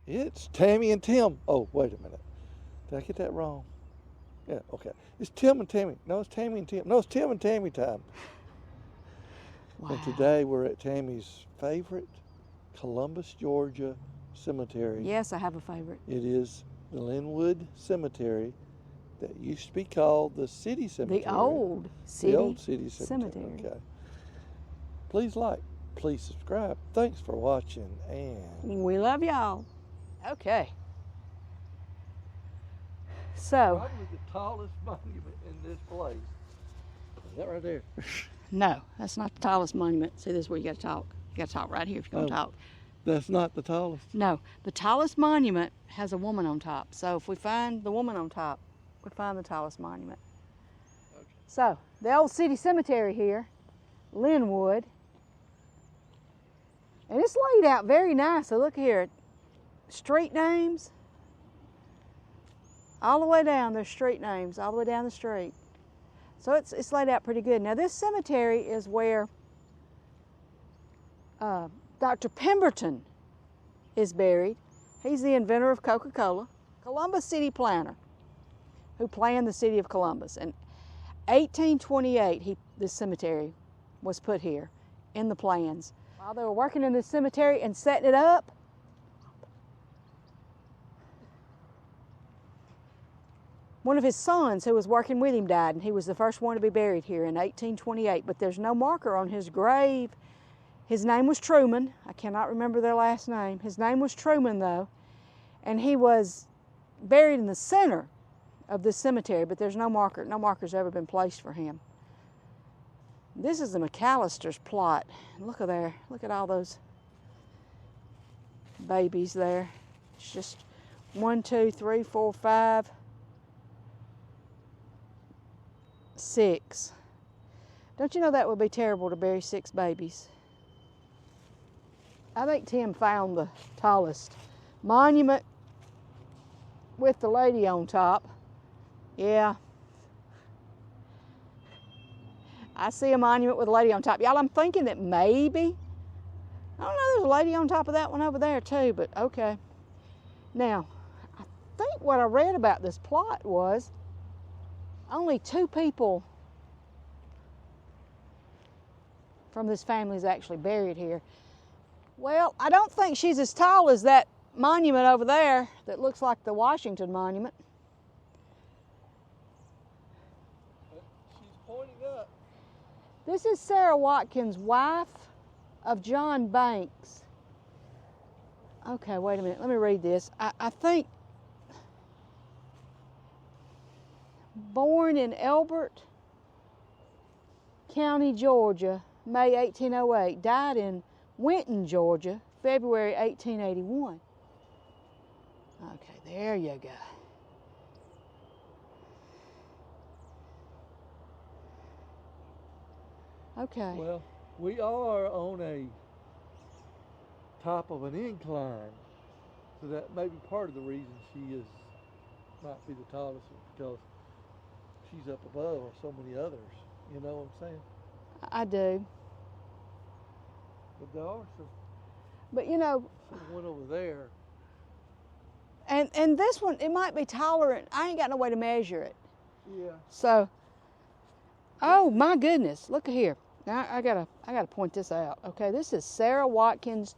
It's Tammy and Tim. Oh, wait a minute. Did I get that wrong? Yeah, okay. It's Tim and Tammy. No, it's Tammy and Tim. No, it's Tim and Tammy time. Wow. And today we're at Tammy's favorite Columbus, Georgia cemetery. Yes, I have a favorite. It is the Linwood Cemetery that used to be called the City Cemetery. The old City Cemetery. Okay. Please like, please subscribe. Thanks for watching, and we love y'all. Okay. So. Probably the tallest monument in this place. Is that right there? No, that's not the tallest monument. See, this is where you got to talk. You got to talk right here if you're going to talk. That's not the tallest? No, the tallest monument has a woman on top. So if we find the woman on top, we find the tallest monument. Okay. So, the old city cemetery here, Linwood. And it's laid out very nice. So look here, street names. All the way down, there's street names, all the way down the street. So it's laid out pretty good. Now this cemetery is where Dr. Pemberton is buried. He's the inventor of Coca-Cola, Columbus city planner, who planned the city of Columbus. In 1828, this cemetery was put here in the plans. While they were working in this cemetery and setting it up, one of his sons who was working with him died, and he was the first one to be buried here in 1828, but there's no marker on his grave. His name was Truman. I cannot remember their last name. His name was Truman, though, and he was buried in the center of this cemetery, but there's no marker. No marker's ever been placed for him. This is the McAllister's plot. Look at there. Look at all those babies there. It's just 1, 2, 3, 4, 5, 6. Don't you know that would be terrible to bury 6 babies? I think Tim found the tallest monument with the lady on top. Yeah. I see a monument with a lady on top. Y'all, I'm thinking that maybe, I don't know, there's a lady on top of that one over there too, but okay. Now, I think what I read about this plot was only 2 people from this family is actually buried here. Well, I don't think she's as tall as that monument over there that looks like the Washington Monument. She's pointing up. This is Sarah Watkins, wife of John Banks. Okay, wait a minute. Let me read this. I think born in Elbert County, Georgia, May 1808, died in Winton, Georgia, February 1881. Okay, there you go. Okay. Well, we are on a top of an incline, so that may be part of the reason she might be the tallest, because she's up above so many others. You know what I'm saying? I do. But there are some. But you know. One over there. And this one, it might be taller. I ain't got no way to measure it. Yeah. So. Oh my goodness! Look at here. Now I gotta point this out. Okay, this is Sarah Watkins,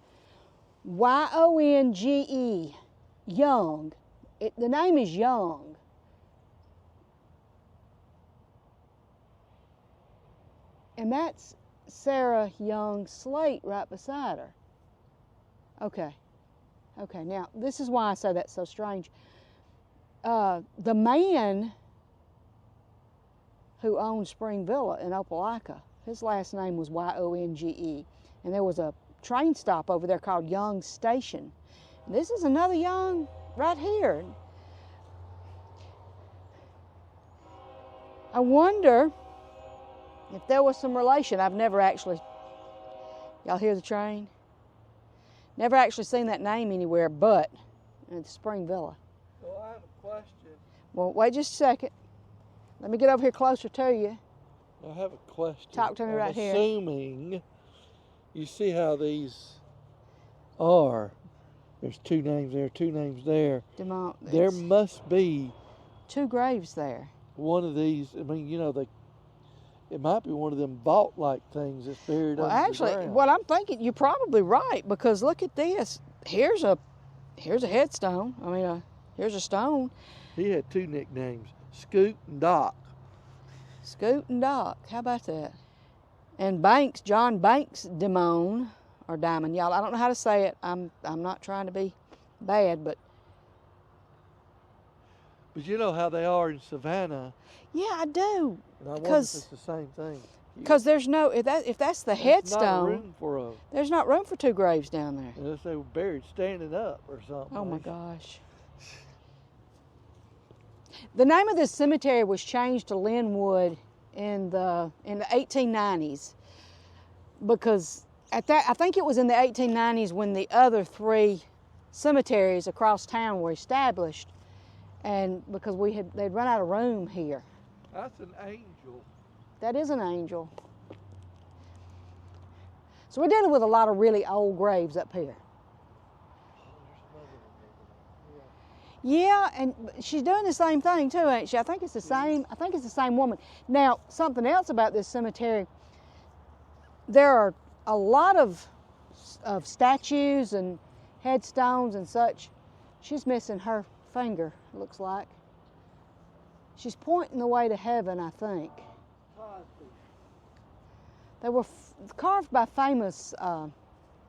Yonge, Young. The name is Young. And that's Sarah Young Slate right beside her. Okay. Okay, now this is why I say that's so strange. The man who owned Spring Villa in Opelika, his last name was Yonge. And there was a train stop over there called Young Station. And this is another Young right here. I wonder if there was some relation. I've never actually, y'all hear the train? Never actually seen that name anywhere but at the Spring Villa. Well, I have a question. Well, wait just a second. Let me get over here closer to you. I have a question. Talk to me right here. Assuming, you see how these are. There's 2 names there, 2 names there. DeMont. There must be 2 graves there. one of these. I mean, it might be one of them vault-like things that's buried Well, under actually, the ground. what I'm thinking, you're probably right, because look at this. Here's a headstone. I mean, here's a stone. He had 2 nicknames, Scoot and Doc. Scoot and Doc. How about that? And Banks, John Banks Dimone, or Diamond. Y'all, I don't know how to say it. I'm not trying to be bad, but you know how they are in Savannah. yeah, I do. And I wonder if it's the same thing. Because there's no, if that's the headstone, not room for there's not room for 2 graves down there. unless they were buried standing up or something. Oh my gosh. The name of this cemetery was changed to Linwood in the 1890s, because I think it was in the 1890s when the other 3 cemeteries across town were established, and because they'd run out of room here. That's an angel. That is an angel. So we're dealing with a lot of really old graves up here. Yeah, and she's doing the same thing too, ain't she? I think it's the same. I think it's the same woman. Now, something else about this cemetery. There are a lot of statues and headstones and such. She's missing her finger, it looks like. She's pointing the way to heaven, I think. They were carved by famous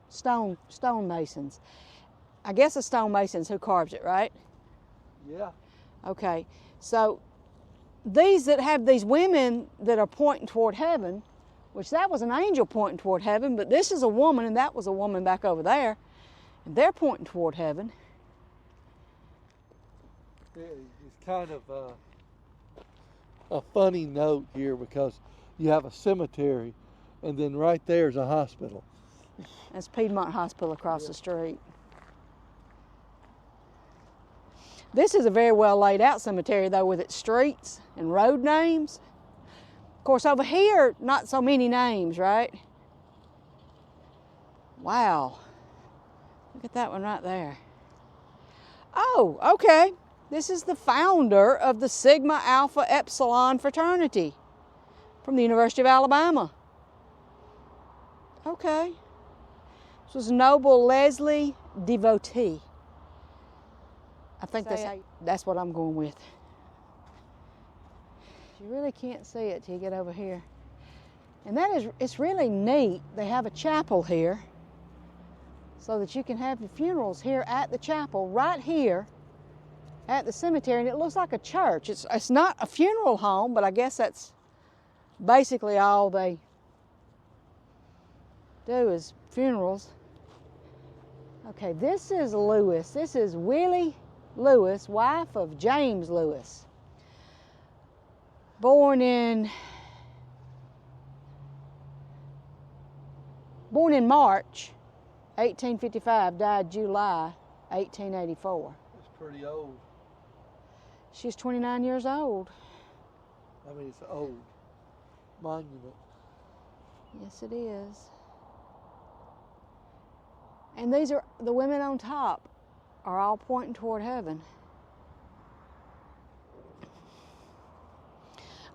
stonemasons. I guess the stonemasons who carved it, right? Yeah. Okay, so these that have these women that are pointing toward heaven, which that was an angel pointing toward heaven, but this is a woman and that was a woman back over there, and they're pointing toward heaven. It's kind of a funny note here, because you have a cemetery and then right there's a hospital. That's Piedmont Hospital across the street. This is a very well laid out cemetery though, with its streets and road names. Of course, over here, not so many names, right? Wow. Look at that one right there. Oh, okay. This is the founder of the Sigma Alpha Epsilon fraternity from the University of Alabama. Okay. This was Noble Leslie Devotee. I think that's what I'm going with. You really can't see it till you get over here. And it's really neat. They have a chapel here so that you can have your funerals here at the chapel, right here at the cemetery, and it looks like a church. It's not a funeral home, but I guess that's basically all they do is funerals. Okay, this is Lewis. This is Willie Lewis, wife of James Lewis. Born in March 1855, died July 1884. That's pretty old. She's 29 years old. I mean, it's an old monument. Yes, it is. And these are the women on top are all pointing toward heaven.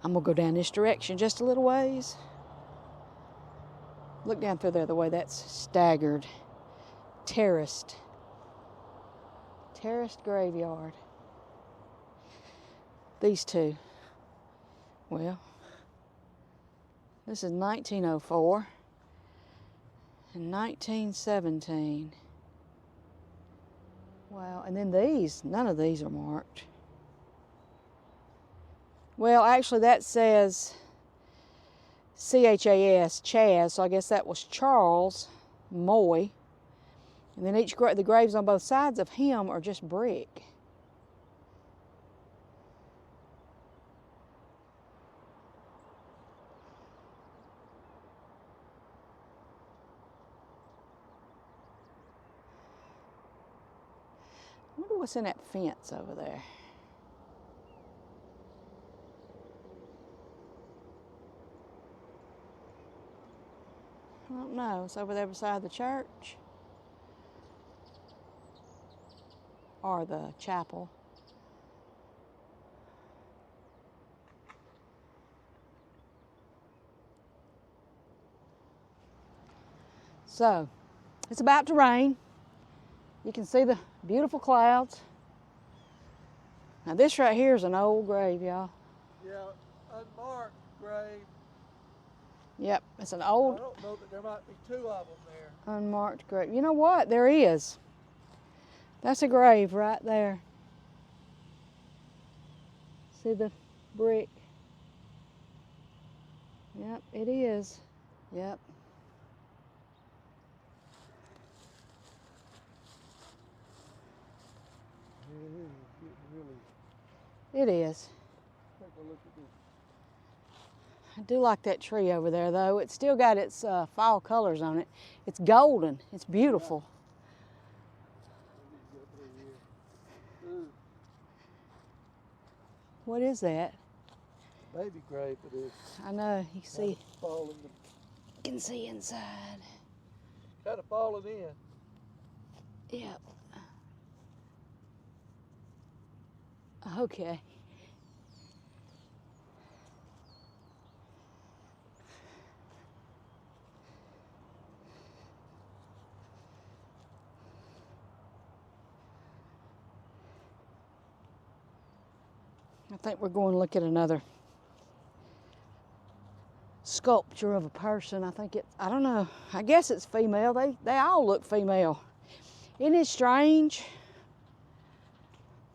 I'm gonna go down this direction just a little ways. Look down through there, the way that's staggered, terraced graveyard. These 2. Well, this is 1904 and 1917. Wow, and then these, none of these are marked. Well, actually that says C-H-A-S, Chaz, so I guess that was Charles Moy. And then the graves on both sides of him are just brick. I wonder what's in that fence over there. I don't know. It's over there beside the church. or the chapel. So, it's about to rain. You can see the beautiful clouds. Now this right here is an old grave, y'all. Yeah, unmarked grave. Yep, it's an I old don't know that there might be two of them there. unmarked grave. You know what? There is. That's a grave right there. See the brick? Yep, it is. Yep. It is. Take a look at this. I do like that tree over there, though. It's still got its fall colors on it. It's golden. It's beautiful. What is that? Baby grave it is. I know. You can see. Falling. You can see inside. Kind of falling in. Yep. Okay. I think we're going to look at another sculpture of a person. I don't know. I guess it's female. They all look female. Isn't it strange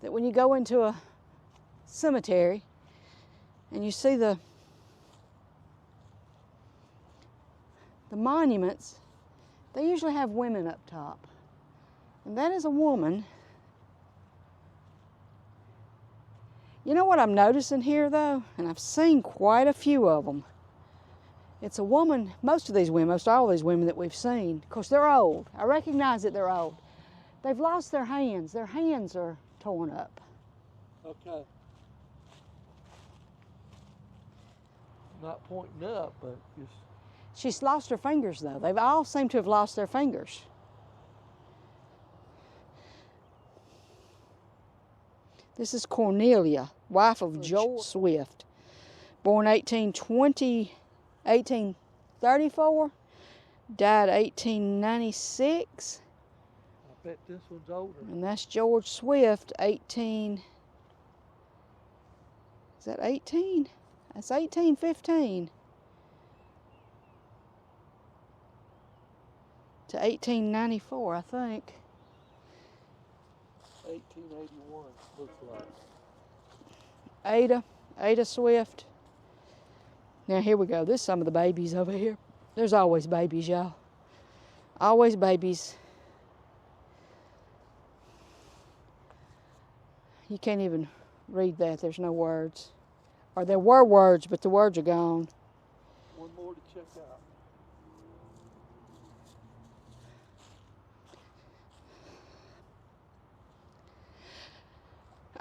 that when you go into a cemetery and you see the monuments, they usually have women up top. And that is a woman. You know what I'm noticing here, though? And I've seen quite a few of them. It's a woman, most all these women that we've seen, of course, they're old. I recognize that they're old. They've lost their hands. Their hands are torn up. Okay. Not pointing up, but just... She's lost her fingers, though. They've all seem to have lost their fingers. This is Cornelia, wife of George Swift, born 1834, died 1896. I bet this one's older. And that's George Swift, Is that 18? That's 1815 to 1894, I think. 1881 looks like. Ada Swift. Now here we go. There's some of the babies over here. There's always babies, y'all. Always babies. You can't even read that. There's no words. Or there were words, but the words are gone. One more to check out.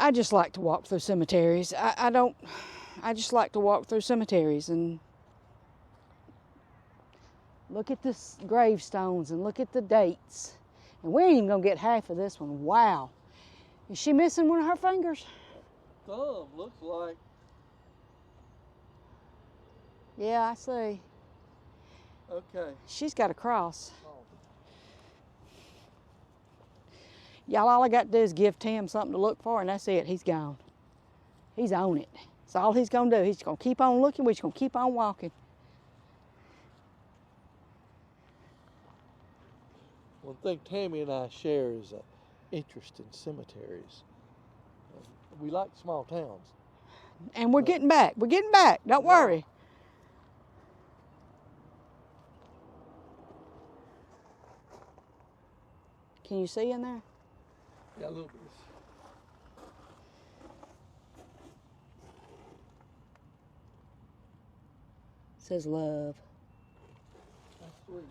I just like to walk through cemeteries. I just like to walk through cemeteries and look at the gravestones and look at the dates. And we ain't even gonna get half of this one. Wow. Is she missing one of her fingers? Thumb looks like. Yeah, I see. Okay. She's got a cross. Oh. Y'all, all I got to do is give Tim something to look for, and that's it. He's gone. He's on it. That's all he's going to do. He's going to keep on looking. We're just going to keep on walking. One thing Tammy and I share is an interest in cemeteries. We like small towns. And we're getting back. We're getting back. Don't worry. Can you see in there? Yeah, a little bit. It says love. That's sweet.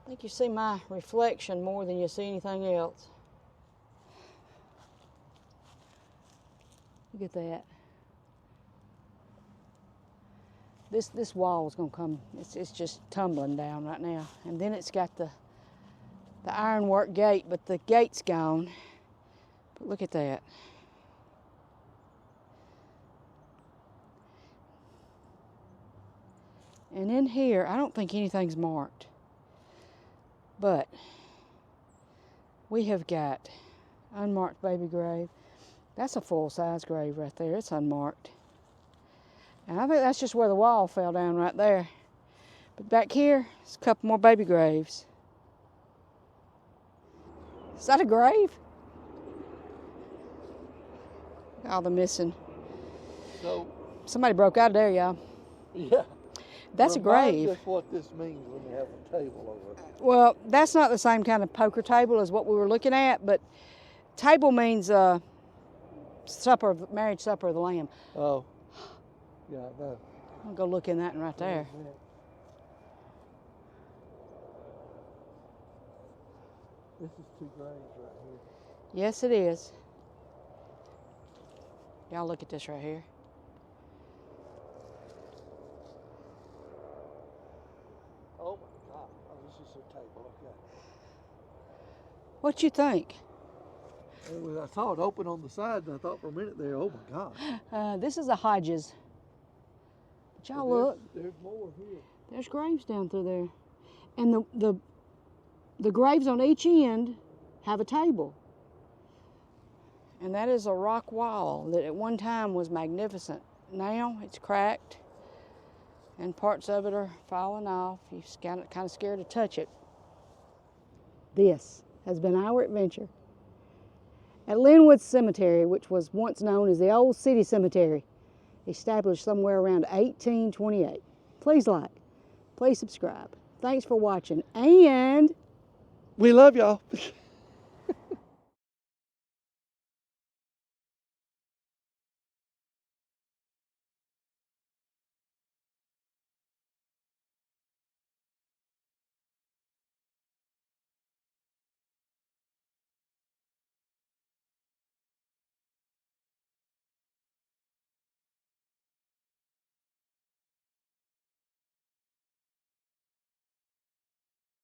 I think you see my reflection more than you see anything else. Look at that. This wall is gonna come. It's just tumbling down right now. And then it's got the ironwork gate, but the gate's gone. But look at that. And in here, I don't think anything's marked. But we have got unmarked baby grave. That's a full-size grave right there. It's unmarked. And I think that's just where the wall fell down right there. But back here, there's a couple more baby graves. Is that a grave? All the missing. So Somebody broke out of there, y'all. yeah. That's a Remind grave. us what this means when you have a table over it. Well, that's not the same kind of poker table as what we were looking at, but table means marriage supper of the Lamb. Oh. Yeah, I know. I'll go look in that one right there. This is two graves right here. Yes, it is. Y'all look at this right here. Oh my God. Oh, this is a table, okay. What you think? I saw it open on the side and I thought for a minute there, oh my God. This is a Hodges. But y'all look. There's more here. There's graves down through there. And the graves on each end have a table. And that is a rock wall that at one time was magnificent. Now it's cracked and parts of it are falling off. You're kind of scared to touch it. This has been our adventure at Linwood Cemetery, which was once known as the Old City Cemetery, established somewhere around 1828. Please like, please subscribe. Thanks for watching, and We love y'all.